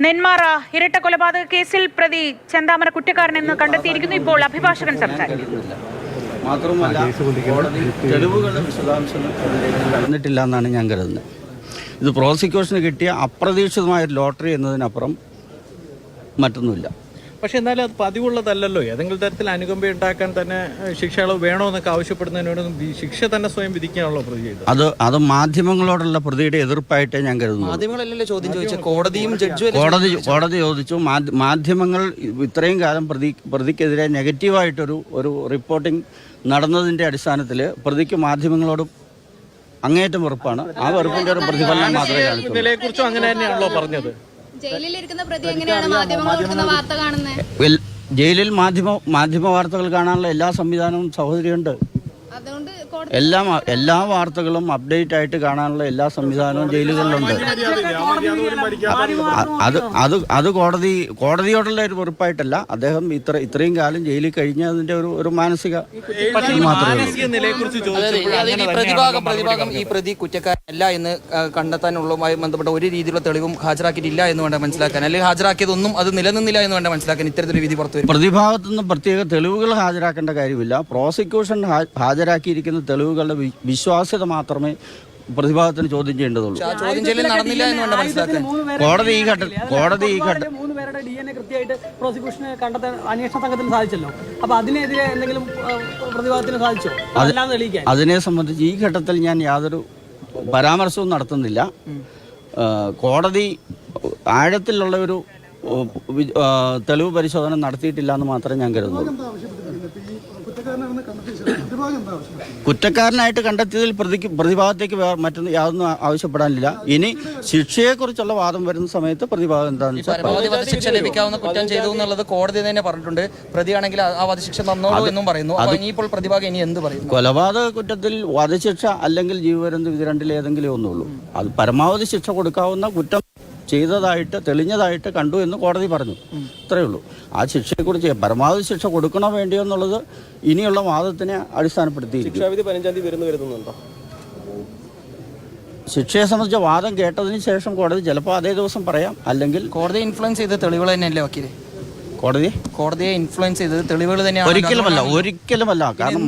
നെന്മാറ ഇരട്ട കൊലപാതക കേസിൽ പ്രതി ചെന്താമര കുറ്റക്കാരനെന്ന് കണ്ടെത്തിയിരിക്കുന്നു. ഇപ്പോൾ അഭിഭാഷകൻ സംസാരിക്കുന്നു. മാത്രമല്ല കോടതി തെളിവുകളുടെ വിശദാംശം കടന്നിട്ടില്ല എന്നാണ് ഞാൻ കരുതുന്നത്. ഇത് പ്രോസിക്യൂഷന് കിട്ടിയ അപ്രതീക്ഷിതമായ ഒരു ലോട്ടറി എന്നതിനപ്പുറം മറ്റൊന്നുമില്ല. പക്ഷെ എന്നാലും അത് പതിവുള്ളതല്ലല്ലോ. ഏതെങ്കിലും തരത്തിൽ അനുകമ്പ ഉണ്ടാക്കാൻ തന്നെ ശിക്ഷകളവ് വേണോ എന്നൊക്കെ ആവശ്യപ്പെടുന്നതിനോട് ശിക്ഷ തന്നെ സ്വയം വിധിക്കാനുള്ള പ്രതി ചെയ്തത് അത് മാധ്യമങ്ങളോടുള്ള പ്രതിയുടെ എതിർപ്പായിട്ടേ ഞാൻ കരുതുന്നു. മാധ്യമങ്ങളല്ലല്ലോ ചോദ്യം ചോദിച്ചത്, കോടതിയും കോടതി ചോദിച്ചു. മാധ്യമങ്ങൾ ഇത്രയും കാലം പ്രതിക്കെതിരെ നെഗറ്റീവായിട്ടൊരു റിപ്പോർട്ടിംഗ് നടന്നതിൻ്റെ അടിസ്ഥാനത്തിൽ പ്രതിക്ക് മാധ്യമങ്ങളോട് അങ്ങേയറ്റം വെറുപ്പാണ്. ആ വെറുപ്പിൻ്റെ ഒരു പ്രതിഫലനം മാത്രമേ കാണിച്ചു. ഇതിനെക്കുറിച്ചും അങ്ങനെ തന്നെയാണല്ലോ പറഞ്ഞത്. ജയിലിലിരിക്കുന്ന പ്രതി എങ്ങനെയാണ് മാധ്യമങ്ങൾ കൊടുക്കുന്ന വാർത്ത കാണുന്നത്? ജയിലിൽ മാധ്യമ വാർത്തകൾ കാണാനുള്ള എല്ലാ സംവിധാനവും സഹോദരിയുണ്ട്. അതുകൊണ്ട് എല്ലാ വാർത്തകളും അപ്ഡേറ്റ് ആയിട്ട് കാണാനുള്ള എല്ലാ സംവിധാനവും ജയിലുകളിലുണ്ട്. അത് കോടതിയോടുള്ള ഒരു വെറുപ്പായിട്ടല്ല. അദ്ദേഹം ഇത്രയും കാലം ജയിലിൽ കഴിഞ്ഞതിന്റെ ഒരു മാനസിക പ്രതിഭാഗം ഈ പ്രതി കുറ്റക്കാരനല്ല എന്ന് കണ്ടെത്താനുള്ളതുമായി ബന്ധപ്പെട്ട ഒരു രീതിയിലുള്ള തെളിവും ഹാജരാക്കിയിട്ടില്ല എന്ന് വേണ്ട മനസ്സിലാക്കാൻ, അല്ലെങ്കിൽ ഹാജരാക്കിയതൊന്നും അത് നിലനിന്നില്ല എന്ന് വേണ്ട മനസ്സിലാക്കാൻ ഇത്തരത്തിലൊരു വിധി പുറത്തു വരും. പ്രതിഭാഗത്തുനിന്ന് പ്രത്യേക തെളിവുകൾ ഹാജരാക്കേണ്ട കാര്യമില്ല. പ്രോസിക്യൂഷൻ ഹാജരാക്കിയിരിക്കുന്ന തെളിവുകളുടെ വിശ്വാസ്യത മാത്രമേ പ്രതിഭാഗത്തിന് ചോദ്യം ചെയ്യേണ്ടതുള്ളൂ. ചോദ്യം ചെയ്യൽ നടന്നില്ല എന്ന് വേണ്ട മനസ്സിലാക്കാൻ കോടതി ഈ ഘട്ടം 3 പേരുടെ DNA കൃത്യമായിട്ട് പ്രോസിക്യൂഷന് കണ്ടെത്താൻ അന്വേഷണ സംഘത്തിന് സാധിച്ചല്ലോ. അപ്പൊ അതിനെതിരെ എന്തെങ്കിലും പ്രതിഭാഗത്തിന് സാധിച്ചോ? അതിനെ സംബന്ധിച്ച് ഈ ഘട്ടത്തിൽ ഞാൻ യാതൊരു പരാമർശവും നടത്തുന്നില്ല. കോടതി ആഴത്തിലുള്ള ഒരു തെളിവ് പരിശോധന നടത്തിയിട്ടില്ല എന്ന് മാത്രമേ ഞാൻ കരുതുന്നുള്ളൂ. കുറ്റക്കാരനായിട്ട് കണ്ടെത്തിയതിൽ പ്രതിഭാഗത്തേക്ക് മറ്റൊന്നും യാതൊന്നും ആവശ്യപ്പെടാനില്ല. ഇനി ശിക്ഷയെക്കുറിച്ചുള്ള വാദം വരുന്ന സമയത്ത് പ്രതിഭാഗം എന്താണെന്ന് പരമാവധി വധശിക്ഷ ലഭിക്കാവുന്ന കുറ്റം ചെയ്തു എന്നുള്ളത് കോടതി തന്നെ പറഞ്ഞിട്ടുണ്ട്. പ്രതിയാണെങ്കിൽ ആ വധശിക്ഷ തന്നോളൂ എന്നും പറയുന്നു. ഇനിയിപ്പോൾ പ്രതിഭാഗം ഇനി എന്ത് പറയും? കൊലപാതക കുറ്റത്തിൽ വധശിക്ഷ അല്ലെങ്കിൽ ജീവപര്യന്തം ഇത് രണ്ടിലേതെങ്കിലും ഒന്നുള്ളൂ. അത് പരമാവധി ശിക്ഷ കൊടുക്കാവുന്ന കുറ്റം ചെയ്തതായിട്ട് തെളിഞ്ഞതായിട്ട് കണ്ടു എന്ന് കോടതി പറഞ്ഞു. ഇത്രയേ ഉള്ളൂ. ആ ശിക്ഷയെക്കുറിച്ച് പരമാവധി ശിക്ഷ കൊടുക്കണോ വേണ്ടിയോ എന്നുള്ളത് ഇനിയുള്ള വാദത്തിനെ അടിസ്ഥാനപ്പെടുത്തിയിരിക്കും. ശിക്ഷയെ സംബന്ധിച്ച വാദം കേട്ടതിന് ശേഷം കോടതി ചിലപ്പോൾ അതേ ദിവസം പറയാം. അല്ലെങ്കിൽ കോടതി ഇൻഫ്ലുവൻസ് ചെയ്ത തെളിവുകൾ തന്നെയല്ലേ വക്കീലെ? കോടതിയെ ഇൻഫ്ലുവൻസ് ചെയ്തത് തെളിവുകൾ തന്നെയാണ്? ഒരിക്കലുമല്ല. കാരണം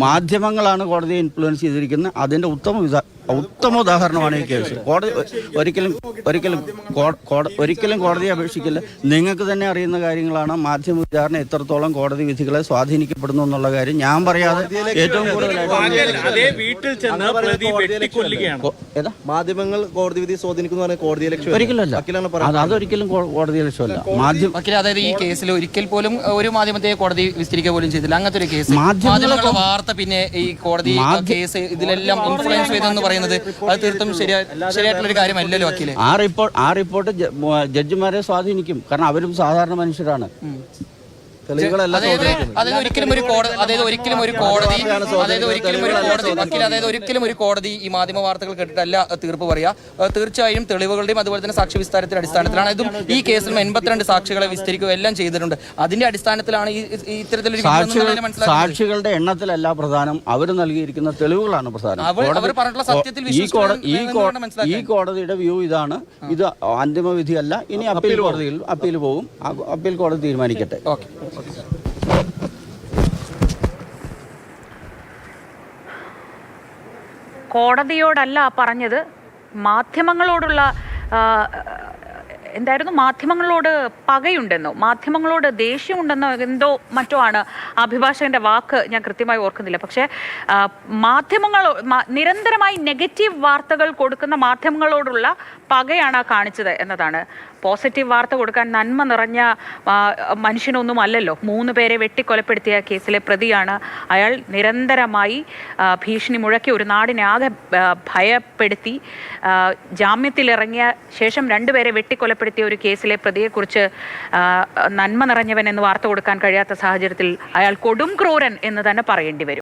മാധ്യമങ്ങളാണ് കോടതിയെ ഇൻഫ്ലുവൻസ് ചെയ്തിരിക്കുന്നത്. അതിന്റെ ഉത്തമ ഉദാഹരണമാണ് ഈ കേസ്. കോടതി ഒരിക്കലും കോടതിയെ അപേക്ഷിക്കില്ല. നിങ്ങൾക്ക് തന്നെ അറിയുന്ന കാര്യങ്ങളാണ് മാധ്യമ വിചാരണ എത്രത്തോളം കോടതി വിധികളെ സ്വാധീനിക്കപ്പെടുന്നു എന്നുള്ള കാര്യം ഞാൻ പറയാതെ ഏറ്റവും മാധ്യമങ്ങൾ കോടതി വിധി സ്വാധീനിക്കുന്നു കോടതി അതൊരിക്കലും കോടതി ലക്ഷ്യമല്ല. അതായത് ഈ കേസിൽ ഒരിക്കൽ പോലും ഒരു മാധ്യമത്തെ കോടതി വിസ്തരിക്കുക പോലും ചെയ്തില്ല. അങ്ങനത്തെ ഒരു കേസ് മാധ്യമങ്ങളുടെ വാർത്ത പിന്നെ ഈ കോടതി കേസ് ഇതിലെല്ലാം ഇൻഫ്ലുവൻസ് ചെയ്തെന്ന് പറയുന്നത് അത് തീർത്തും ശരിയായിട്ടുള്ള ഒരു കാര്യമല്ലല്ലോ വക്കീലെ. ആ റിപ്പോർട്ട് ജഡ്ജിമാരെ സ്വാധീനിക്കും. കാരണം അവരും സാധാരണ മനുഷ്യരാണ്. ഒരിക്കലും ഒരു കോടതി ഈ മാധ്യമ വാർത്തകൾ കേട്ടിട്ടല്ല തീർപ്പ് പറയാ. തീർച്ചയായും തെളിവുകളുടെയും അതുപോലെ തന്നെ സാക്ഷി വിസ്താരത്തിന്റെ അടിസ്ഥാനത്തിലാണ്. ഇതും ഈ കേസിൽ 82 സാക്ഷികളെ വിസ്തരിക്കുക എല്ലാം ചെയ്തിട്ടുണ്ട്. അതിന്റെ അടിസ്ഥാനത്തിലാണ് ഇത്തരത്തിലൊരു സാക്ഷികളുടെ എണ്ണത്തിലല്ല പ്രധാനം, അവർ നൽകിയിരിക്കുന്ന തെളിവുകളാണ് പ്രധാനം. അവർ പറഞ്ഞിട്ടുള്ള സത്യത്തിൽ ഈ കോടതിയുടെ വ്യൂ ഇതാണ്. ഇത് അന്തിമ വിധിയല്ല. ഇനി അപ്പീൽ പോകും. അപ്പീൽ കോടതി തീരുമാനിക്കട്ടെ. കോടതിയോടല്ല പറഞ്ഞത്, മാധ്യമങ്ങളോടുള്ള എന്തായിരുന്നു, മാധ്യമങ്ങളോട് പകയുണ്ടെന്നോ മാധ്യമങ്ങളോട് ദേഷ്യമുണ്ടെന്നോ എന്തോ മറ്റോ ആണ് അഭിഭാഷകന്റെ വാക്ക്. ഞാൻ കൃത്യമായി ഓർക്കുന്നില്ല. പക്ഷേ നിരന്തരമായി നെഗറ്റീവ് വാർത്തകൾ കൊടുക്കുന്ന മാധ്യമങ്ങളോടുള്ള പകയാണ് കാണിച്ചത് എന്നതാണ്. പോസിറ്റീവ് വാർത്ത കൊടുക്കാൻ നന്മ നിറഞ്ഞ മനുഷ്യനൊന്നും അല്ലല്ലോ. 3 പേരെ വെട്ടിക്കൊലപ്പെടുത്തിയ കേസിലെ പ്രതിയാണ് അയാൾ. നിരന്തരമായി ഭീഷണി മുഴക്കി ഒരു നാടിനെ ആകെ ഭയപ്പെടുത്തി ജാമ്യത്തിലിറങ്ങിയ ശേഷം 2 പേരെ വെട്ടിക്കൊലപ്പെടുത്തിയ ഒരു കേസിലെ പ്രതിയെക്കുറിച്ച് നന്മ നിറഞ്ഞവൻ എന്ന് വാർത്ത കൊടുക്കാൻ കഴിയാത്ത സാഹചര്യത്തിൽ അയാൾ കൊടും ക്രൂരൻ എന്ന് തന്നെ പറയേണ്ടി വരും.